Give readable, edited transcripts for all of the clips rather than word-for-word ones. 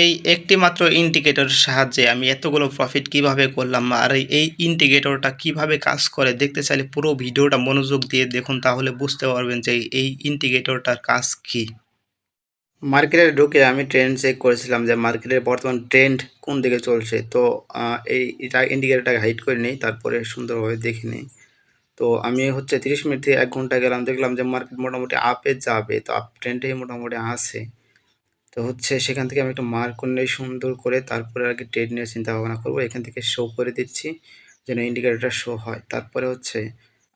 এই একটি মাত্র ইন্ডিকেটরের সাহায্যে আমি এতগুলো প্রফিট কিভাবে করলাম আর এই ইন্ডিকেটরটা কিভাবে কাজ করে দেখতে চাইলে পুরো ভিডিওটা মনোযোগ দিয়ে দেখুন, তাহলে বুঝতে পারবেন যে এই ইন্ডিকেটরটার কাজ কি। মার্কেটে ঢুকে আমি ট্রেন্ড চেক করেছিলাম যে মার্কেটের বর্তমান ট্রেন্ড কোন দিকে চলছে। তো এটা ইন্ডিকেটরটাকে হাইড করে নিই, তারপরে সুন্দরভাবে দেখে নিই। তো আমি হচ্ছে 30 মিনিট থেকে 1 ঘন্টা গেলাম, দেখলাম যে মার্কেট মোটামুটি আপে যাবে, তো আপ ট্রেন্ডে মোটামুটি আছে। তো হচ্ছে সেখান থেকে আমি একটা মার্ক করে নিই সুন্দর করে, তারপরে আর কি ট্রেড নিয়ে চিন্তা ভাবনা করবো। এখান থেকে শো করে দিচ্ছি যেন ইন্ডিকেটরটা শো হয়। তারপরে হচ্ছে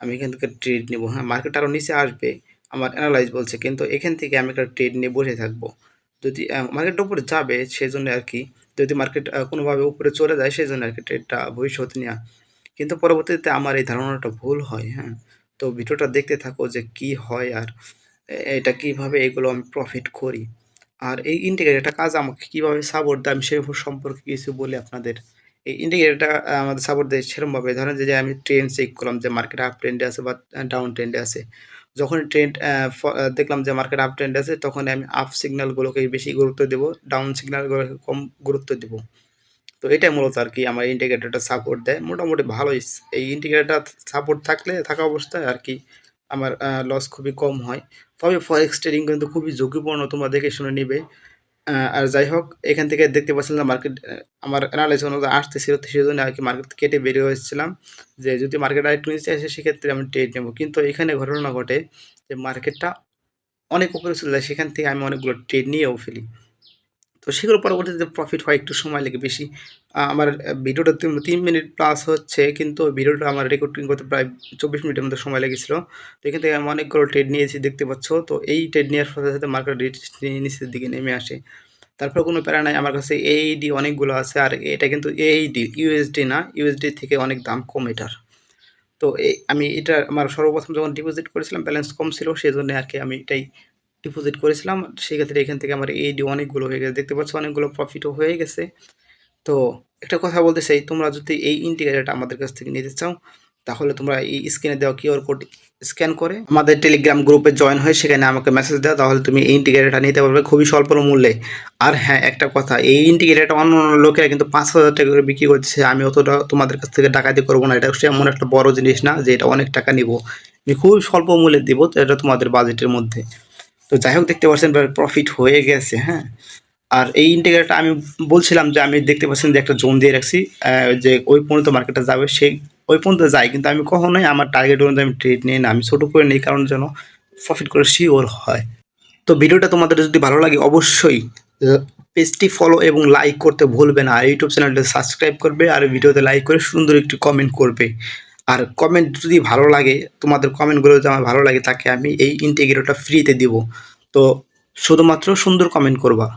আমি এখান থেকে ট্রেড নেবো। হ্যাঁ, মার্কেট আরও নিচে আসবে আমার অ্যানালাইজ বলছে, কিন্তু এখান থেকে আমি একটা ট্রেড নিয়ে বসে থাকবো। যদি মার্কেটটা উপরে যাবে সেজন্য আর কি, যদি মার্কেট কোনোভাবে উপরে চলে যায় সেজন্য আর কি ট্রেডটা ভবিষ্যতে নেওয়া। কিন্তু পরবর্তীতে আমার এই ধারণাটা ভুল হয়। হ্যাঁ, তো ভিডিওটা দেখতে থাকো যে কি হয় আর এটা কিভাবে এগুলো আমি প্রফিট করি। আর এই ইন্টিগ্রেটরটা কাজ আমাকে কিভাবে সাপোর্ট দেয় আমি সে সম্পর্কে কিছু বলি আপনাদের। এই ইন্টিগ্রেটরটা আমাদের সাপোর্ট দেয় সেরকমভাবে, ধরেন যে আমি ট্রেন্ড চেক করলাম যে মার্কেট আপ ট্রেন্ডে আছে বা ডাউন ট্রেন্ডে আছে। যখন ট্রেন্ড দেখলাম যে মার্কেট আপ ট্রেন্ডে আছে, তখন আমি আপ সিগন্যালগুলোকে বেশি গুরুত্ব দেবো, ডাউন সিগন্যালগুলোকে কম গুরুত্ব দেবো। তো এটাই মূলত আর কি আমার ইন্টিগ্রেটরটা সাপোর্ট দেয় মোটামুটি ভালোই। এই ইন্টিগ্রেটরটা সাপোর্ট থাকা অবস্থায় আর কি আমার লস খুবই কম হয়। তবে ফরেক্স ট্রেডিং কিন্তু খুবই ঝুঁকিপূর্ণ, তোমরা দেখে শুনে নিবে। আর যাই হোক, এখান থেকে দেখতে পাচ্ছেন যে মার্কেট আমার অ্যানালাইসিস অনুযায়ী আসতেছিল, তো সেজন্য আর কি মার্কেট কেটে বেরিয়ে এসেছিলাম যে যদি মার্কেট আরেকটু নিচে আসে সেক্ষেত্রে আমি ট্রেড নেব। কিন্তু এখানে ঘটনা ঘটে যে মার্কেটটা অনেক উপরে চলে যায়, সেখান থেকে আমি অনেকগুলো ট্রেড নিয়েও ফেলি। তো সেগুলো পরবর্তীতে প্রফিট হয় একটু সময় লেগে বেশি। আমার ভিডিওটা 3 মিনিট প্লাস হচ্ছে, কিন্তু ভিডিওটা আমার রেকর্ডিং করতে প্রায় 24 মিনিটের মতো সময় লেগেছিল। তো এখান থেকে আমি অনেকগুলো ট্রেড নিয়েছি দেখতে পাচ্ছ। তো এই ট্রেড নেওয়ার সাথে সাথে মার্কেট রেট নিচের দিকে নেমে আসে। তারপর কোনো প্যারা নাই, আমার কাছে AED অনেকগুলো আছে। আর এটা কিন্তু AED, ইউএসডি না, ইউএসডি থেকে অনেক দাম কম এটার। তো আমি এটা আমার সর্বপ্রথম যখন ডিপোজিট করেছিলাম ব্যালেন্স কম ছিল, সেজন্য আর কি আমি এটাই ডিপোজিট করেছিলাম। সেক্ষেত্রে এখান থেকে আমার AED অনেকগুলো হয়ে গেছে, দেখতে পাচ্ছ অনেকগুলো প্রফিটও হয়ে গেছে। তো একটা কথা বলতে চাই, তোমরা যদি এই ইন্টিগ্রেটরটা আমাদের কাছ থেকে নিতে চাও, তাহলে তোমরা এই স্ক্রিনে দেওয়া কিউআর কোড স্ক্যান করে আমাদের টেলিগ্রাম গ্রুপে জয়েন হয়ে সেখানে আমাকে মেসেজ দাও, তাহলে তুমি এই ইন্টিগ্রেটরটা নিতে পারবে খুবই স্বল্প মূল্যে। আর হ্যাঁ, একটা কথা, এই ইন্টিগ্রেটরটা অন্য অন্য লোকেরা কিন্তু 5,000 টাকা করে বিক্রি করছে। আমি অতটা তোমাদের কাছ থেকে ডাকাতি করবো না, এটা হচ্ছে এমন একটা বড় জিনিস না যে এটা অনেক টাকা নিব। আমি খুবই স্বল্প মূল্যে দিব, তো এটা তোমাদের বাজেটের মধ্যে। তো যাই হোক, দেখতে পাচ্ছেন প্রফিট হয়ে গেছে। হ্যাঁ, আর এই ইন্টিগ্রেটরটা আমি বলছিলাম যে আমি দেখতে পাচ্ছেন যে একটা জোন দিয়ে রাখছি, যে ওই পর্যন্ত মার্কেটটা যাবে সেই ওই পর্যন্ত যাই, কিন্তু আমি কখনোই আমার টার্গেট অনুযায়ী আমি ট্রেড নিই না, আমি ছোটো করে নিই, কারণ যেন প্রফিট করে শিওর হয়। তো ভিডিওটা তোমাদের যদি ভালো লাগে অবশ্যই পেজটি ফলো এবং লাইক করতে ভুলবে না, আর ইউটিউব চ্যানেলটা সাবস্ক্রাইব করবে, আর ভিডিওতে লাইক করে সুন্দর একটি কমেন্ট করবে। আর কমেন্ট যদি ভালো লাগে, তোমাদের কমেন্টগুলো যদি আমার ভালো লাগে, তাকে আমি এই ইন্টিগ্রেটরটা ফ্রিতে দিব। তো শুধুমাত্র সুন্দর কমেন্ট করবা।